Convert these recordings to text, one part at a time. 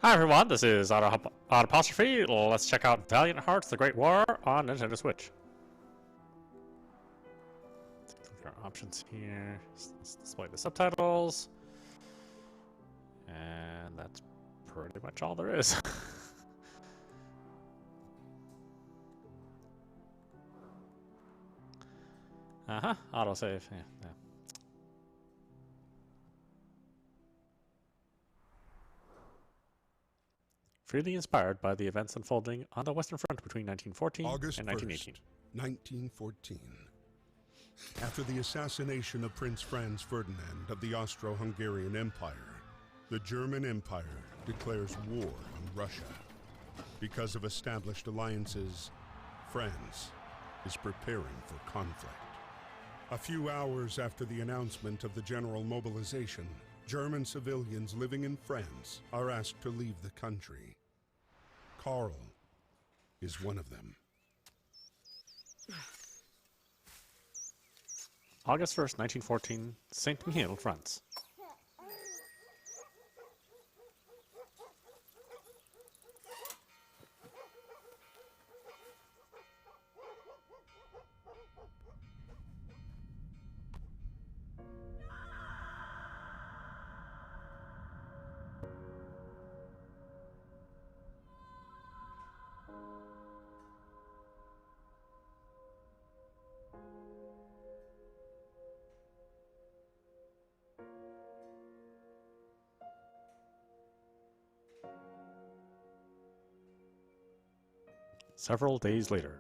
Hi everyone, this is audapostrophe. Let's check out Valiant Hearts: The Great War on Nintendo Switch. Click our options here. Let's display the subtitles. And that's pretty much all there is. Autosave. Yeah. Freely inspired by the events unfolding on the Western Front between 1914 August and 1918. 1914. After the assassination of Prince Franz Ferdinand of the Austro-Hungarian Empire, the German Empire declares war on Russia. Because of established alliances, France is preparing for conflict. A few hours after the announcement of the general mobilization, German civilians living in France are asked to leave the country. Karl is one of them. August 1st, 1914, Saint-Mihiel, France. Several days later.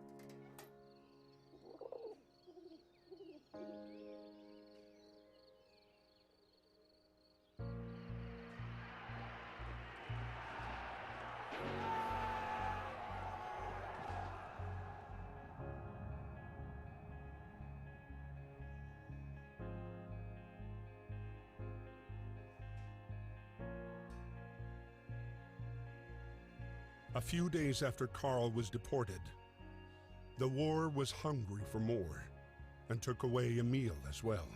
A few days after Karl was deported, the war was hungry for more and took away Emil as well.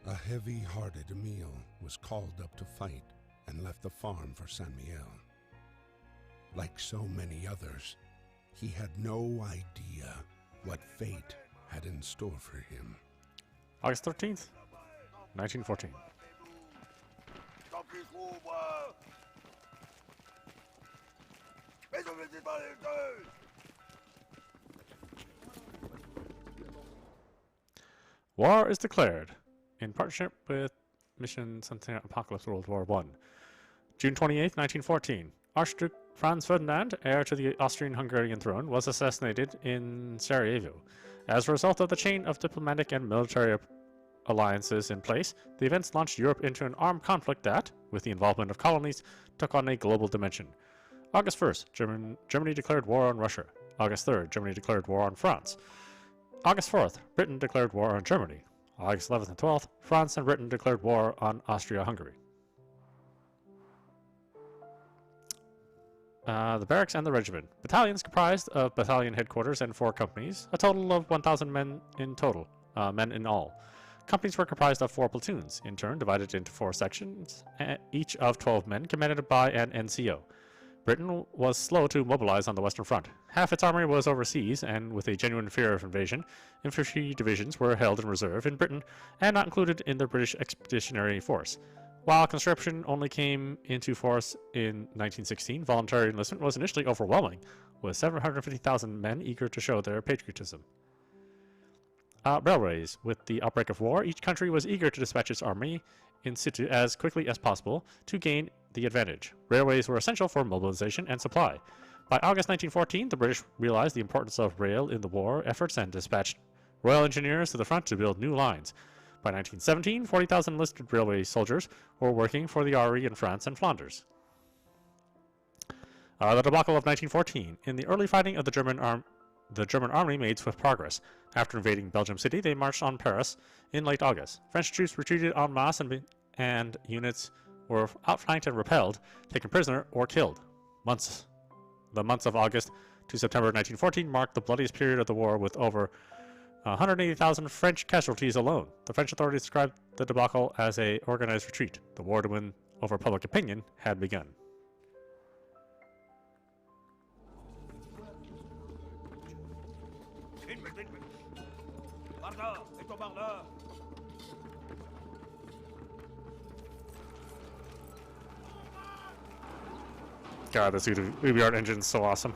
A heavy-hearted Emil was called up to fight and left the farm for Saint-Mihiel. Like so many others, he had no idea what fate had in store for him. August 13th, 1914. War is declared in partnership with Mission Centennial Apocalypse World War I. June 28th, 1914. Archduke Franz Ferdinand, heir to the Austrian-Hungarian throne, was assassinated in Sarajevo. As a result of the chain of diplomatic and military alliances in place, the events launched Europe into an armed conflict that, with the involvement of colonies, took on a global dimension. August 1st, Germany declared war on Russia. August 3rd, Germany declared war on France. August 4th, Britain declared war on Germany. August 11th and 12th, France and Britain declared war on Austria-Hungary. The barracks and the regiment. Battalions comprised of battalion headquarters and 4 companies, a total of 1,000 men in total, men in all. Companies were comprised of 4 platoons, in turn divided into 4 sections, each of 12 men commanded by an NCO. Britain was slow to mobilize on the Western Front. Half its army was overseas, and with a genuine fear of invasion, infantry divisions were held in reserve in Britain and not included in the British Expeditionary Force. While conscription only came into force in 1916, voluntary enlistment was initially overwhelming, with 750,000 men eager to show their patriotism. Railways. With the outbreak of war, each country was eager to dispatch its army in situ as quickly as possible to gain the advantage. Railways were essential for mobilization and supply. By August 1914, the British realized the importance of rail in the war efforts and dispatched Royal Engineers to the front to build new lines. By 1917, 40,000 enlisted railway soldiers were working for the RE in France and Flanders. The debacle of 1914. In the early fighting of the German army made swift progress. After invading Belgium City, they marched on Paris in late August. French troops retreated en masse and units were outflanked and repelled, taken prisoner, or killed. The months of August to September 1914 marked the bloodiest period of the war, with over 180,000 French casualties alone. The French authorities described the debacle as an organized retreat. The war to win over public opinion had begun. God, this UbiArt engine is so awesome.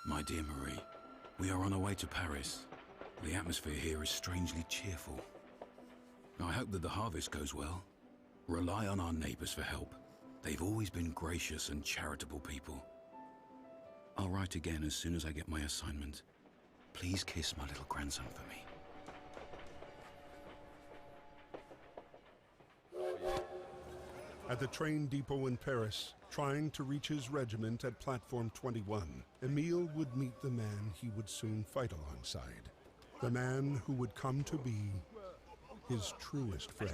My dear Marie, we are on our way to Paris. The atmosphere here is strangely cheerful. I hope that the harvest goes well. Rely on our neighbors for help. They've always been gracious and charitable people. I'll write again as soon as I get my assignment. Please kiss my little grandson for me. At the train depot in Paris, trying to reach his regiment at Platform 21, Emile would meet the man he would soon fight alongside. The man who would come to be his truest friend.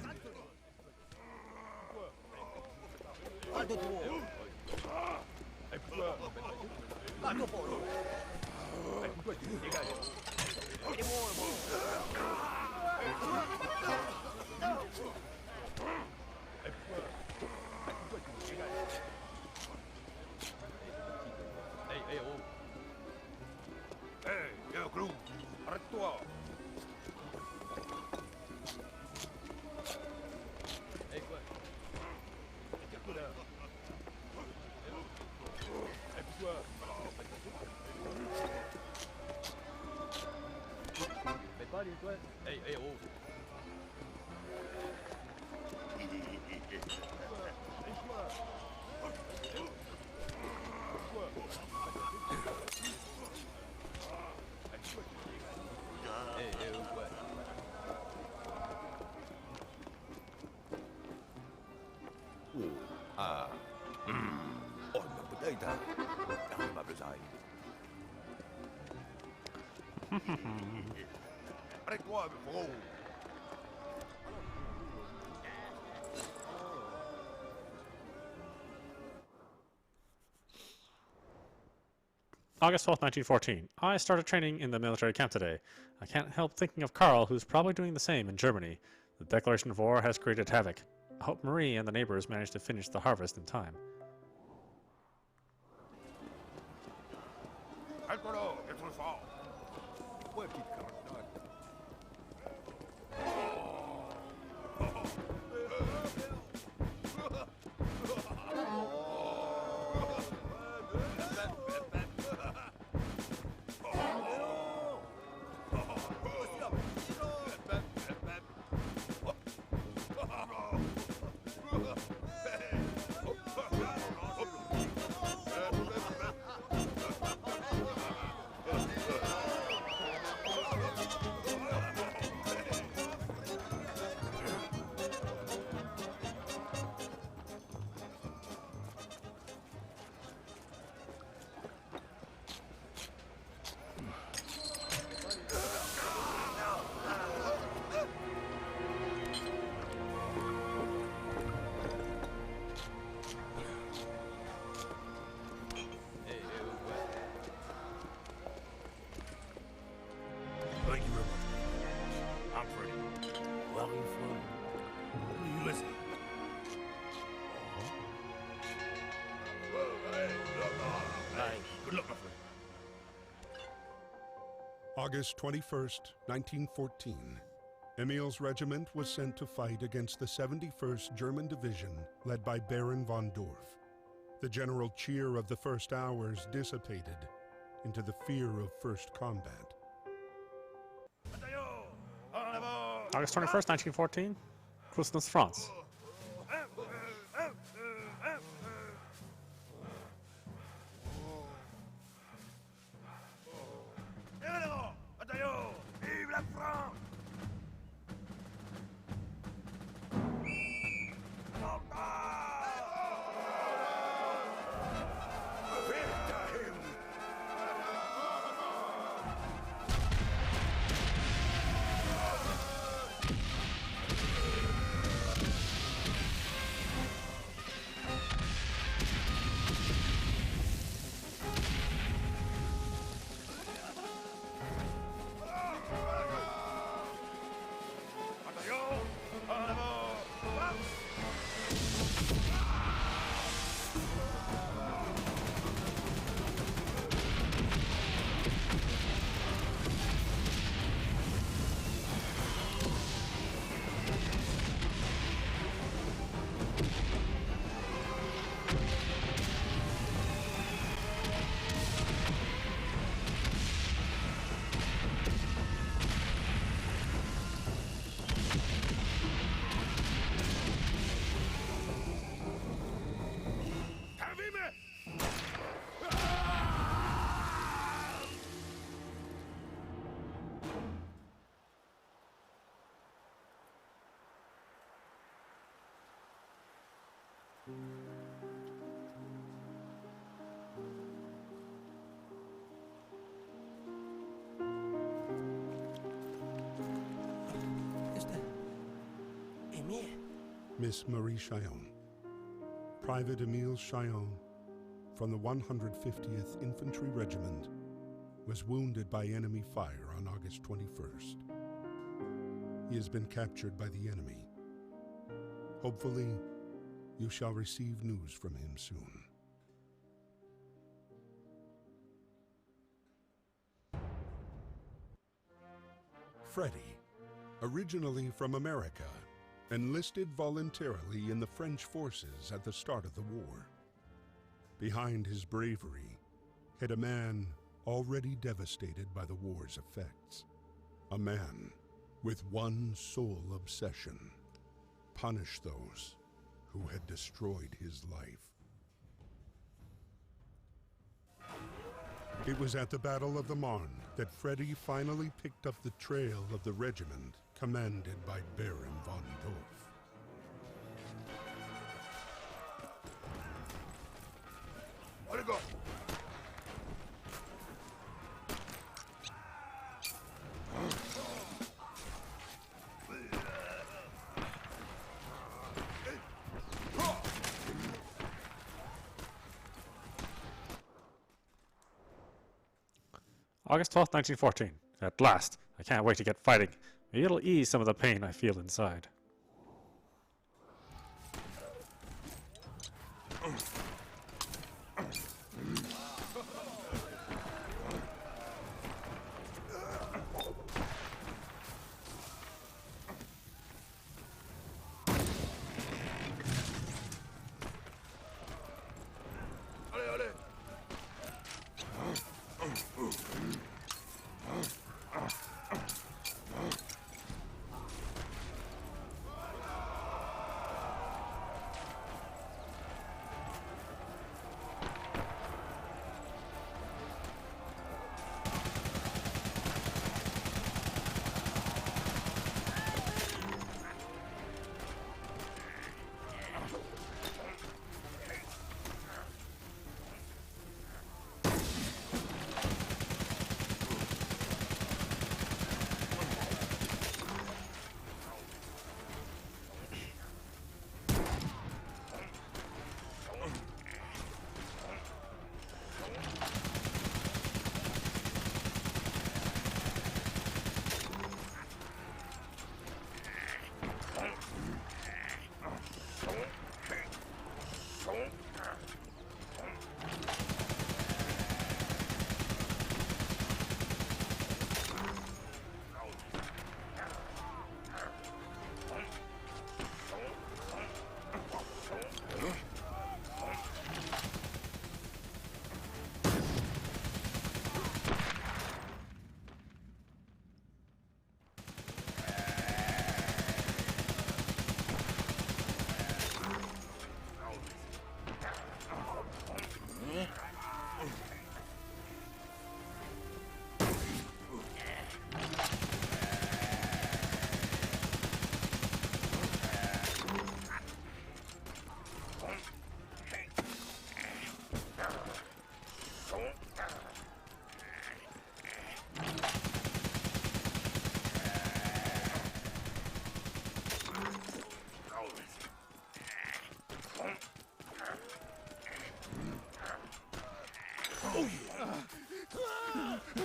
August 12th, 1914. I started training in the military camp today. I can't help thinking of Carl, who's probably doing the same in Germany. The declaration of war has created havoc. I hope Marie and the neighbors manage to finish the harvest in time. August 21st, 1914. Emil's regiment was sent to fight against the 71st German Division led by Baron von Dorf. The general cheer of the first hours dissipated into the fear of first combat. August 21st, 1914. Christmas, France. Miss Marie Chillon. Private Emile Chillon, from the 150th Infantry Regiment, was wounded by enemy fire on August 21st. He has been captured by the enemy. Hopefully, you shall receive news from him soon. Freddy, originally from America, enlisted voluntarily in the French forces at the start of the war. Behind his bravery hid a man already devastated by the war's effects. A man with one sole obsession: punish those who had destroyed his life. It was at the Battle of the Marne that Freddy finally picked up the trail of the regiment commanded by Baron von Dorf. Let it go! August 12th, 1914. At last. I can't wait to get fighting. Maybe it'll ease some of the pain I feel inside.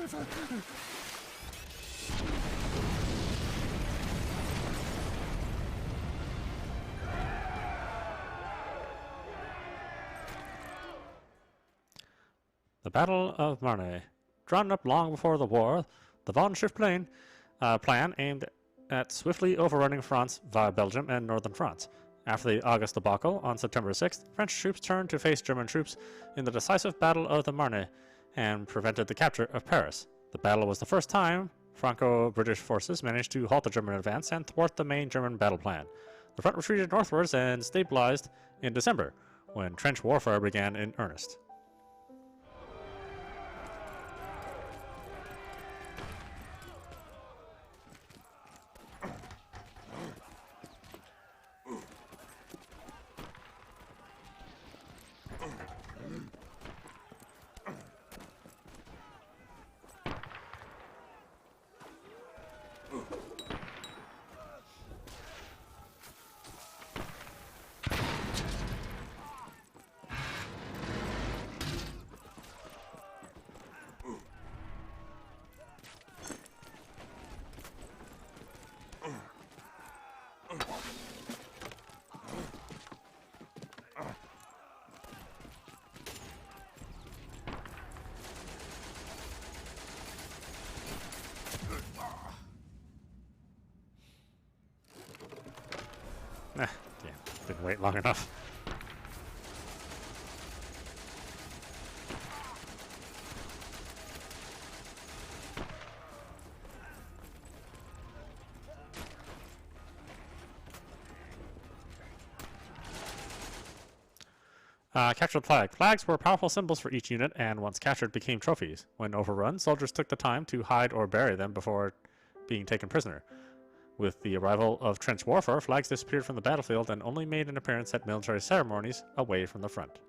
The Battle of Marne. Drawn up long before the war, the von Schiff plan aimed at swiftly overrunning France via Belgium and northern France. After the August debacle on September 6th, French troops turned to face German troops in the decisive Battle of the Marne and prevented the capture of Paris. The battle was the first time Franco-British forces managed to halt the German advance and thwart the main German battle plan. The front retreated northwards and stabilized in December, when trench warfare began in earnest. Damn, didn't wait long enough. Captured flag. Flags were powerful symbols for each unit, and once captured became trophies. When overrun, soldiers took the time to hide or bury them before being taken prisoner. With the arrival of trench warfare, flags disappeared from the battlefield and only made an appearance at military ceremonies away from the front.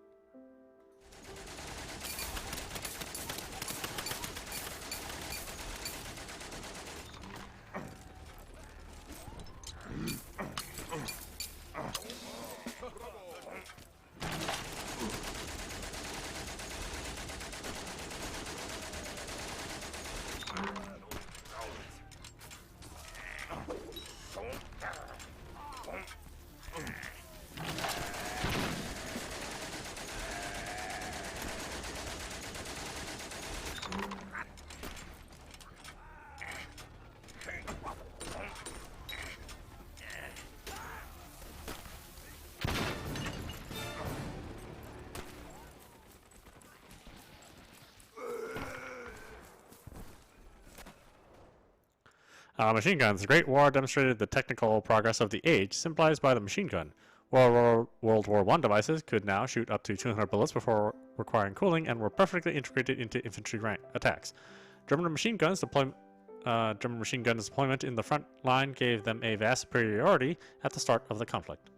Machine guns. The Great War demonstrated the technical progress of the age, symbolized by the machine gun. World War I devices could now shoot up to 200 bullets before requiring cooling and were perfectly integrated into infantry attacks. German machine guns deployment in the front line gave them a vast superiority at the start of the conflict.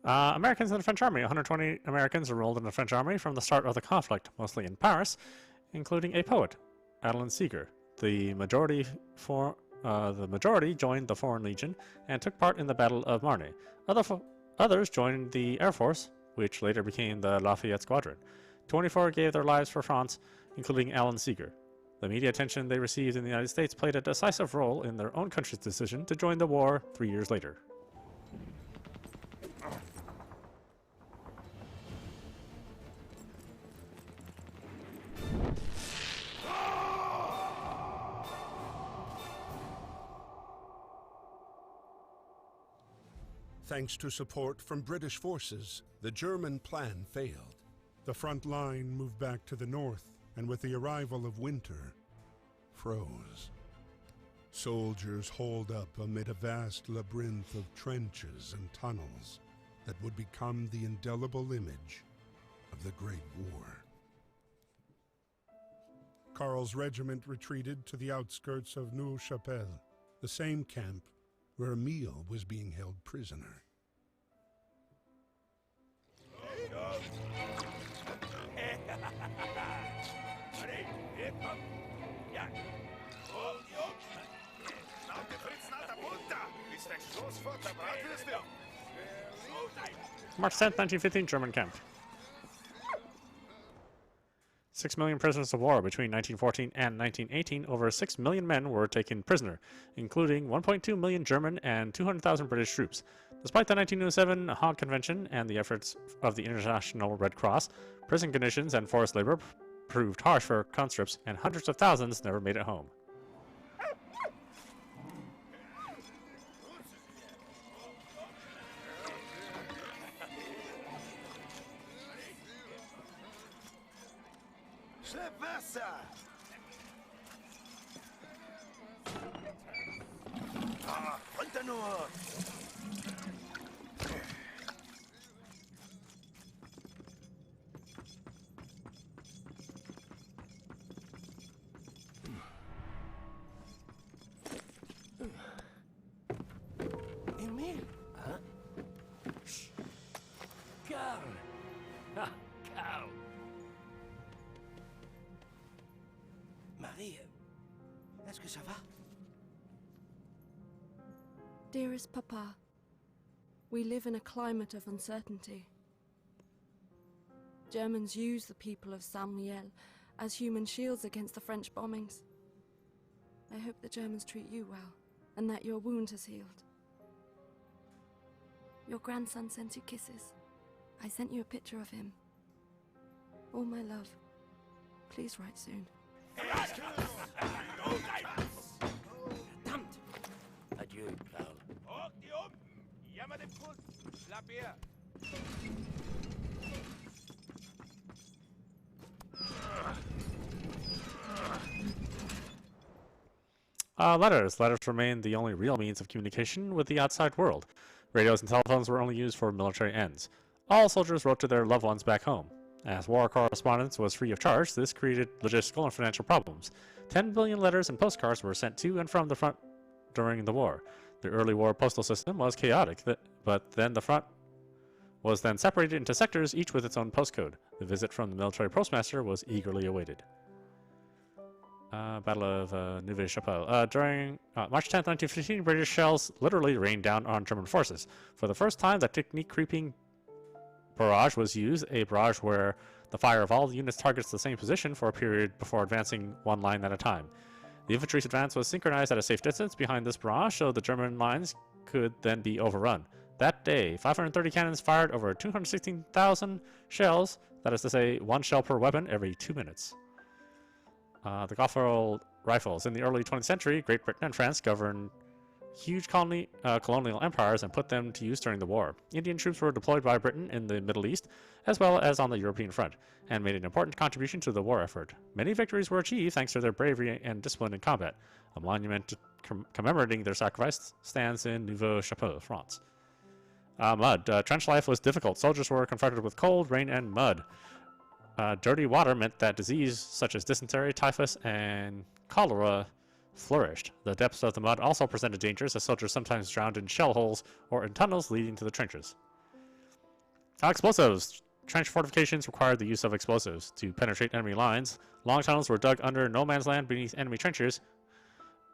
Americans in the French Army. 120 Americans enrolled in the French Army from the start of the conflict, mostly in Paris, including a poet, Adeline Seeger. The majority joined the Foreign Legion and took part in the Battle of Marne. Others joined the Air Force, which later became the Lafayette Squadron. 24 gave their lives for France, including Alan Seeger. The media attention they received in the United States played a decisive role in their own country's decision to join the war 3 years later. Thanks to support from British forces, the German plan failed. The front line moved back to the north, and with the arrival of winter, froze. Soldiers holed up amid a vast labyrinth of trenches and tunnels that would become the indelible image of the Great War. Karl's regiment retreated to the outskirts of Neuve-Chapelle, the same camp where Emile was being held prisoner. March 10th, 1915, German camp. 6 million prisoners of war between 1914 and 1918. Over 6 million men were taken prisoner, including 1.2 million German and 200,000 British troops. Despite the 1907 Hague Convention and the efforts of the International Red Cross, prison conditions and forced labor proved harsh for conscripts, and hundreds of thousands never made it home. Emile? Hein? Karl! Ah, Karl! Marie, est-ce que ça va? Dearest Papa, we live in a climate of uncertainty. Germans use the people of Saint-Mihiel as human shields against the French bombings. I hope the Germans treat you well, and that your wound has healed. Your grandson sends you kisses. I sent you a picture of him. All my love. Please write soon. Verdammt! Adieu, Karl. Letters. Letters remained the only real means of communication with the outside world. Radios and telephones were only used for military ends. All soldiers wrote to their loved ones back home. As war correspondence was free of charge, this created logistical and financial problems. 10 billion letters and postcards were sent to and from the front during the war. The early war postal system was chaotic, but then the front was then separated into sectors, each with its own postcode. The visit from the military postmaster was eagerly awaited. Battle of Neuve-Chapelle. During March 10th, 1915, British shells literally rained down on German forces. For the first time, the technique-creeping barrage was used, a barrage where the fire of all the units targets the same position for a period before advancing one line at a time. The infantry's advance was synchronized at a safe distance behind this barrage, so the German lines could then be overrun. That day, 530 cannons fired over 216,000 shells, that is to say, one shell per weapon every 2 minutes. The Gauffrol rifles. In the early 20th century, Great Britain and France governed huge colonial empires and put them to use during the war. Indian troops were deployed by Britain in the Middle East, as well as on the European front, and made an important contribution to the war effort. Many victories were achieved thanks to their bravery and discipline in combat. A monument commemorating their sacrifice stands in Neuve-Chapelle, France. Mud. Trench life was difficult. Soldiers were confronted with cold, rain, and mud. Dirty water meant that disease such as dysentery, typhus, and cholera flourished. The depths of the mud also presented dangers, as soldiers sometimes drowned in shell holes or in tunnels leading to the trenches. Explosives. Trench fortifications required the use of explosives. To penetrate enemy lines, long tunnels were dug under no man's land beneath enemy trenches,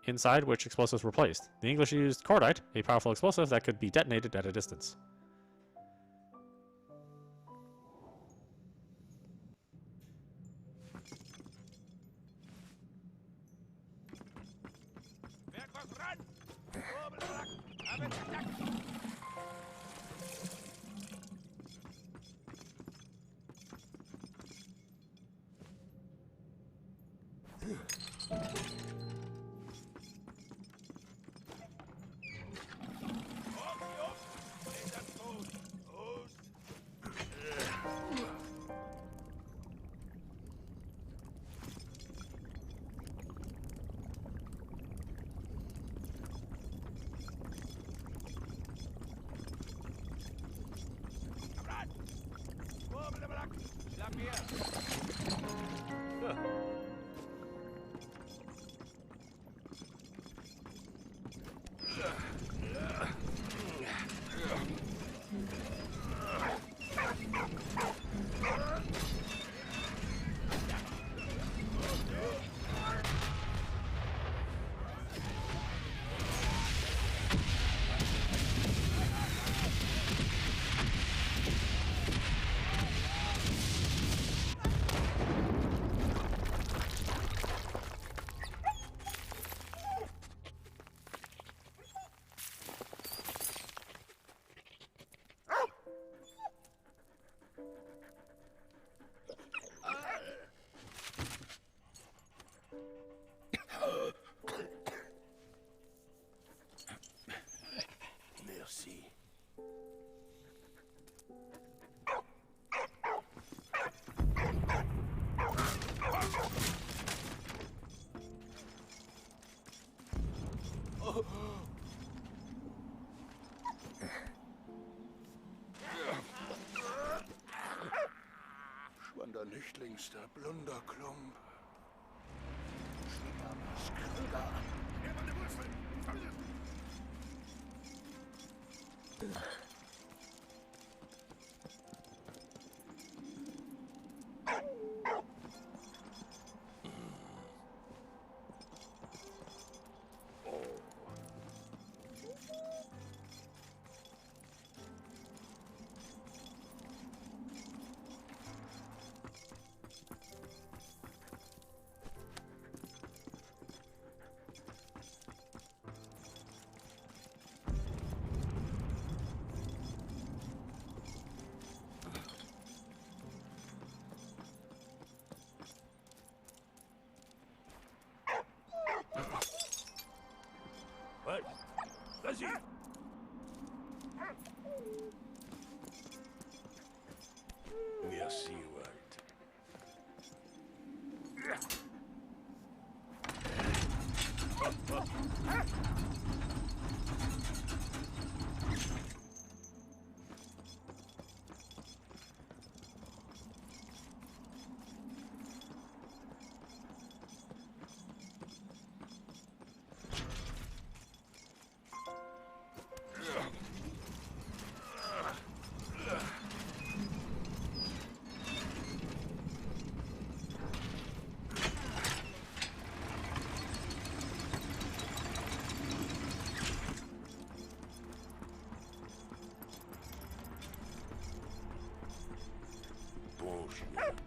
inside which explosives were placed. The English used cordite, a powerful explosive that could be detonated at a distance. Merci. Schwander Nichtlingster, Blunderklump. Skriger. What? Vas-y. Merci, Walt. Bon chien.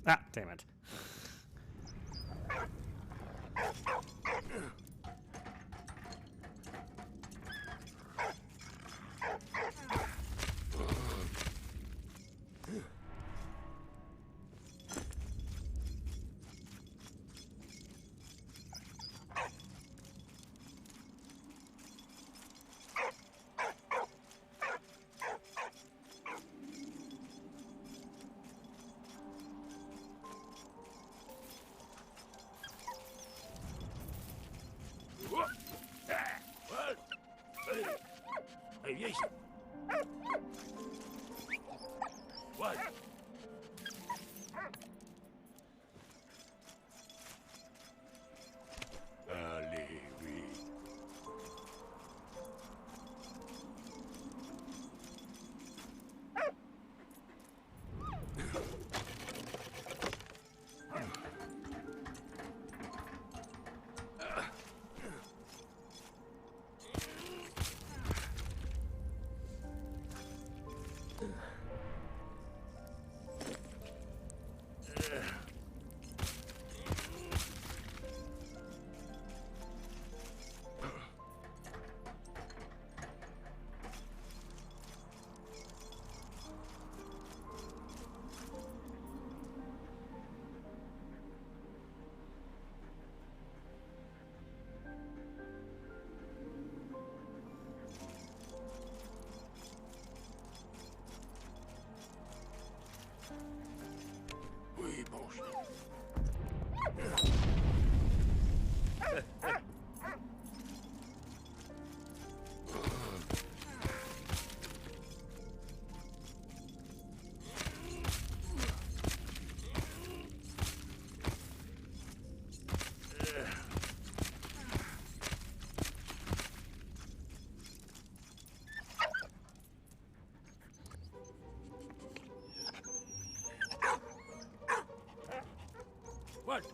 Ah, damn it.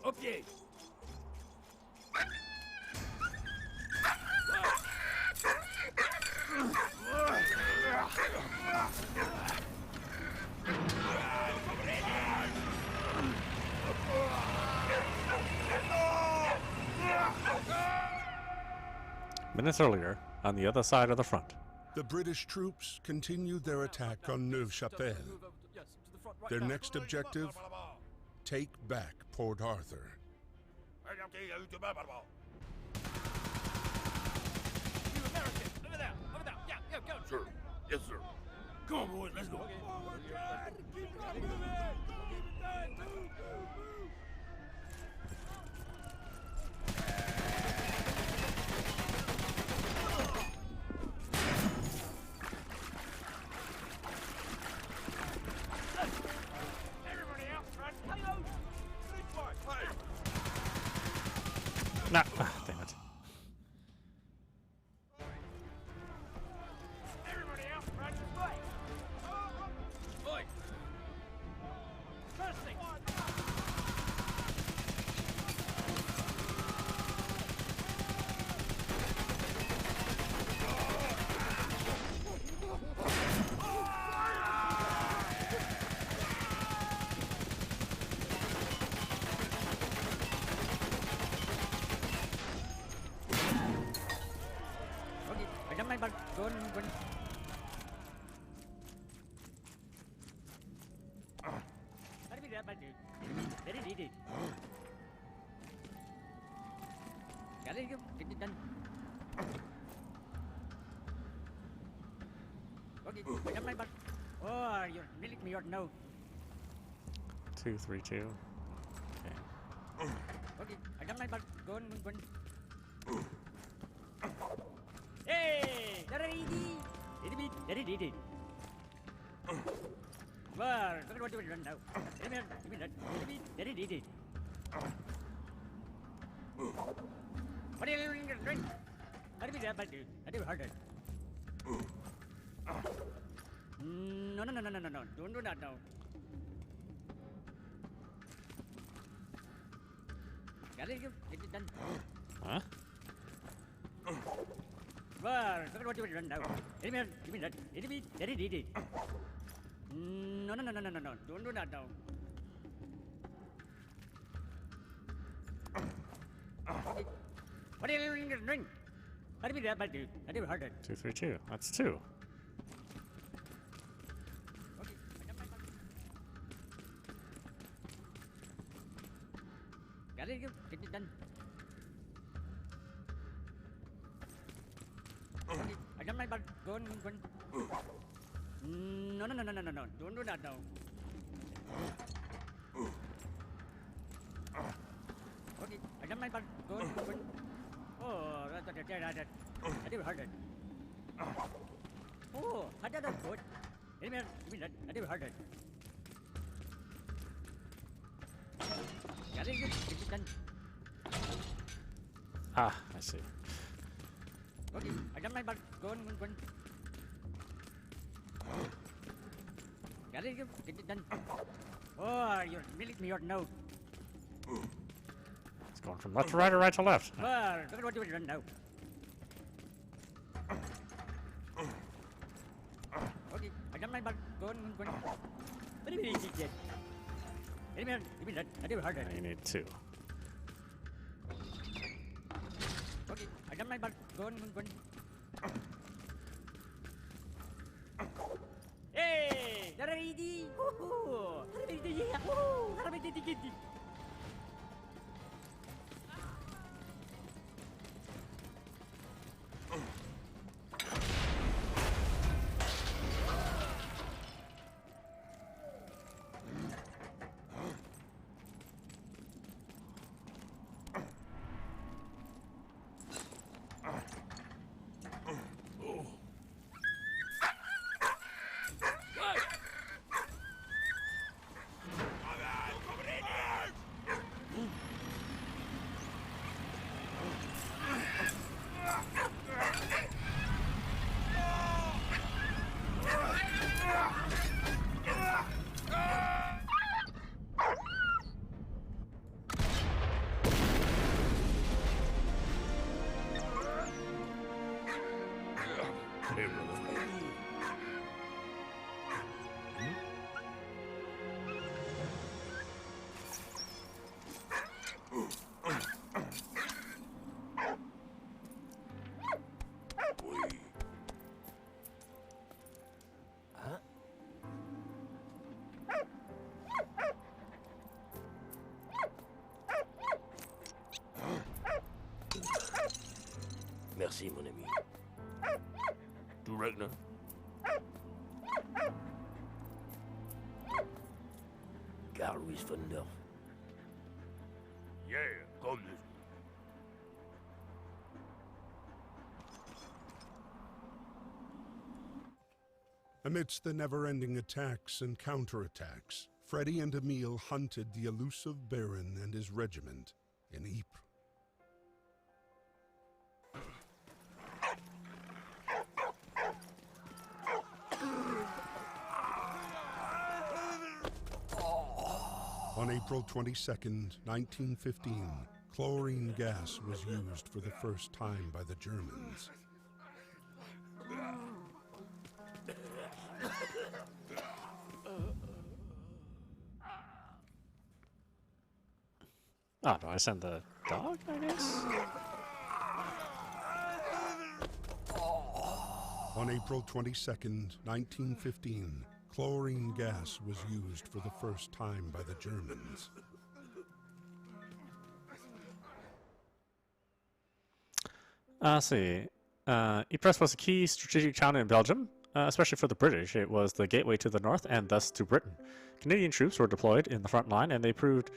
Au pied. Minutes earlier, on the other side of the front. The British troops continued their attack on Neuve-Chapelle. Their next objective, take back Port Arthur. You American! Over there! Over there! Yeah, go! Sir. Yes, sir. Come on, boys, let's go. Everybody out front! Hello! Hey! Nah, damn it. Everybody out front! Right! Oi! First thing! Okay, I don't mind, but go on. How do we grab my dude? Very needed. Got it, get it done. Okay, I don't mind, but oh, you're milking me or no? 232. Okay. Okay, I don't mind, but go on. Hey, very easy. Very needed. Well, look at what you've done now. Give me that. Very needed. What are you doing? How do we grab my dude? How do you hurt it? No. Don't do that now. Got it, get it done. Huh? Well, look at what you've done now. Give me that. Very needed. No. Don't do that now. Okay. What are you doing? How do we grab my dude? How do you hurt it? 232. That's 2. Okay, I got my button. Got it, get it done. Okay, I got my button. Go on. No. Don't do that now. Okay, I got my button. Go on. Oh, that. I do hurt it. Oh, I did that good. Give me that. I do hurt it. Got it, get it done. Ah, I see. Okay, I got my button. Go on. Got it, get it done. Oh, you're milking me or no? It's going from left to right or right to left? Well, look at what you've done now. Okay, I got my button. Go on. What do you mean, kid? Give me that. I do hurt it. You need 2. Okay, I got my button. Go on. Hey, that's easy. Woohoo! Hey, brother. Merci, mon ami. Du reckon? Carl Louis Fundorf. Yeah, come this. Amidst the never-ending attacks and counterattacks, Freddy and Emile hunted the elusive Baron and his regiment in Ypres. On April 22nd, 1915, chlorine gas was used for the first time by the Germans. Oh, do I send the dog, I guess? On April 22nd, 1915, chlorine gas was used for the first time by the Germans. Let's see. Ypres was a key strategic town in Belgium, especially for the British. It was the gateway to the north and thus to Britain. Canadian troops were deployed in the front line, and they proved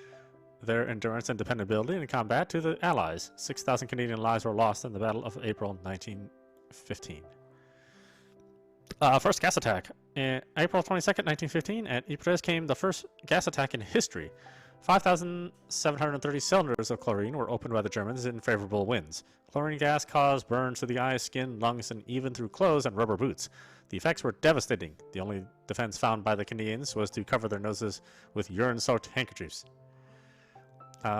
their endurance and dependability in combat to the Allies. 6,000 Canadian lives were lost in the Battle of April 1915. First gas attack. April 22nd, 1915, at Ypres came the first gas attack in history. 5,730 cylinders of chlorine were opened by the Germans in favorable winds. Chlorine gas caused burns to the eyes, skin, lungs, and even through clothes and rubber boots. The effects were devastating. The only defense found by the Canadians was to cover their noses with urine-soaked handkerchiefs.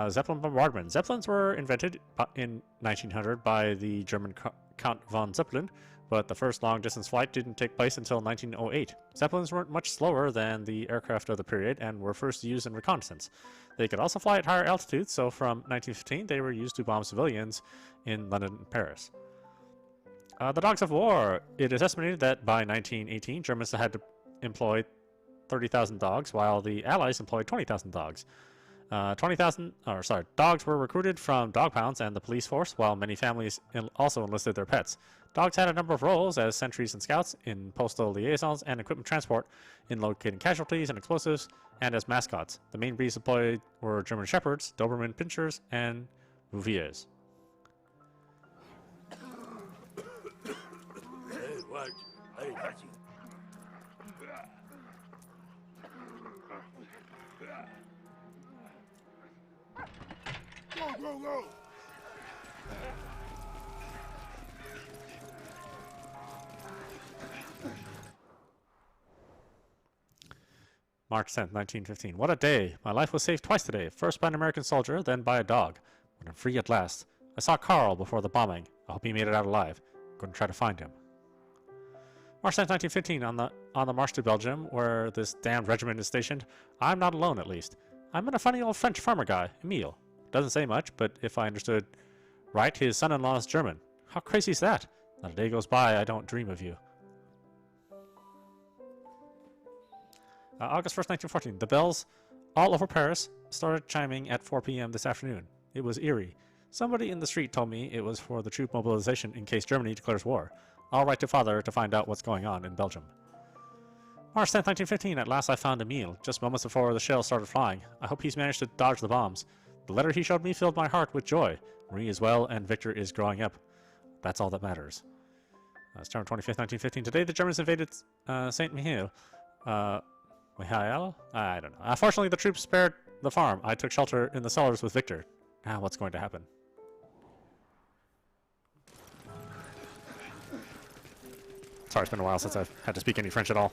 Zeppelin bombardment. Zeppelins were invented in 1900 by the German Count von Zeppelin, but the first long-distance flight didn't take place until 1908. Zeppelins weren't much slower than the aircraft of the period and were first used in reconnaissance. They could also fly at higher altitudes, so from 1915 they were used to bomb civilians in London and Paris. The dogs of war. It is estimated that by 1918 Germans had to employ 30,000 dogs, while the Allies employed 20,000 dogs. Dogs were recruited from dog pounds and the police force, while many families also enlisted their pets. Dogs had a number of roles as sentries and scouts, in postal liaisons and equipment transport, in locating casualties and explosives, and as mascots. The main breeds employed were German Shepherds, Doberman Pinschers, and Bouviers. Hey, what? Hey, merci. Go, go, go! March 10th, 1915. What a day! My life was saved twice today. First by an American soldier, then by a dog. But I'm free at last. I saw Carl before the bombing. I hope he made it out alive. I'm going to try to find him. March 10th, 1915. On the march to Belgium, where this damned regiment is stationed, I'm not alone, at least. I met a funny old French farmer guy, Emile. Doesn't say much, but if I understood right, his son-in-law is German. How crazy is that? Not a day goes by I don't dream of you. August 1st, 1914. The bells all over Paris started chiming at 4 p.m. this afternoon. It was eerie. Somebody in the street told me it was for the troop mobilization in case Germany declares war. I'll write to father to find out what's going on in Belgium. March 10th, 1915. At last I found Emile, just moments before the shells started flying. I hope he's managed to dodge the bombs. The letter he showed me filled my heart with joy. Marie is well, and Victor is growing up. That's all that matters. September 25th, 1915. Today the Germans invaded Saint Mihiel. Mihail? I don't know. Unfortunately, the troops spared the farm. I took shelter in the cellars with Victor. Now, what's going to happen? Sorry, it's been a while since I've had to speak any French at all.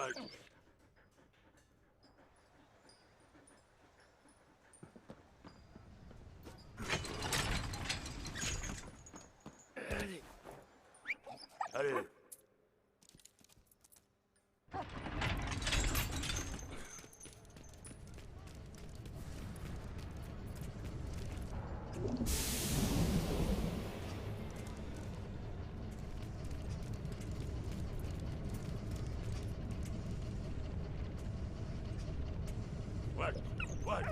What? Allez. What? What?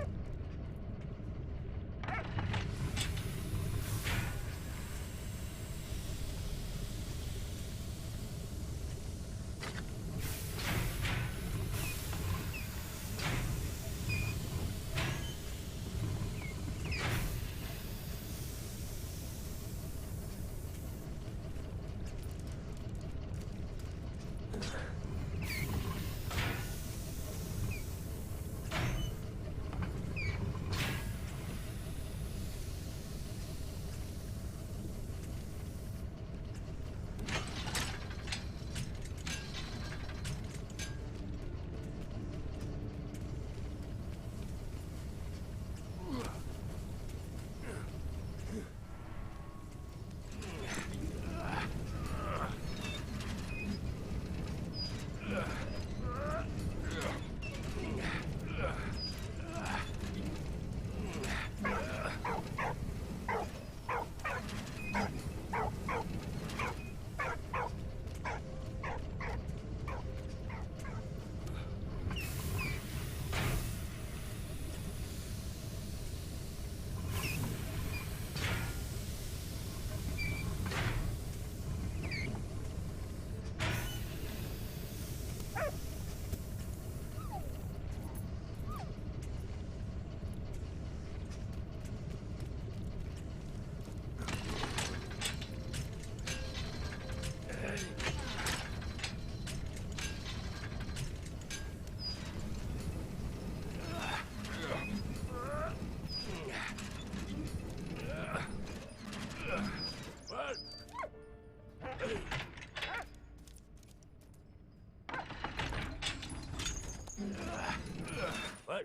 What?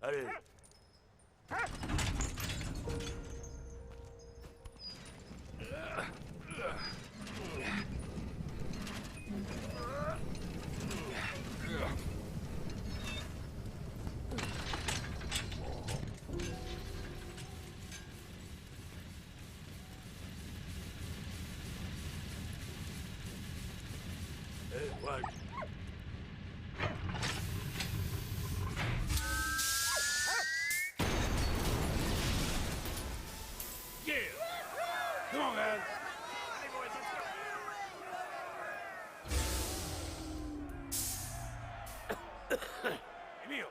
Allez. What? Yeah! Come on, guys! Emil!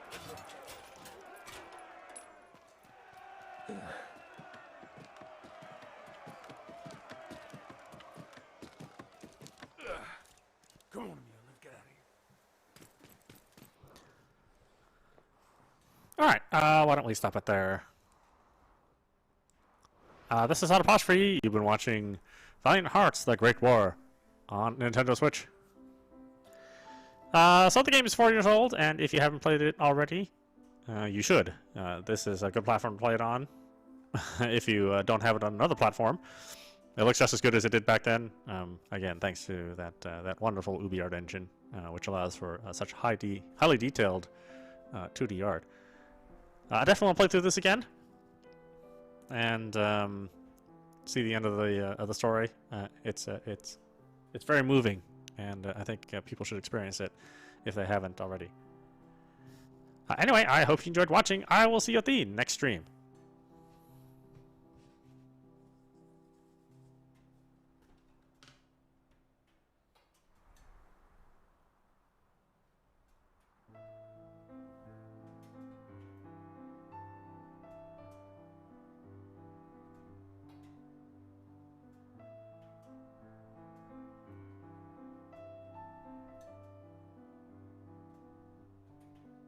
Come on, Emil, let's get out of here. Alright, why don't we stop it there? This is audap. You've been watching Valiant Hearts, The Great War on Nintendo Switch. So the game is 4 years old, and if you haven't played it already, you should. This is a good platform to play it on. If you don't have it on another platform, it looks just as good as it did back then. Again, thanks to that wonderful UbiArt engine, which allows for such highly detailed 2D art. I definitely want to play through this again and see the end of the story. It's very moving, and I think people should experience it if they haven't already. Anyway, I hope you enjoyed watching. I will see you at the next stream.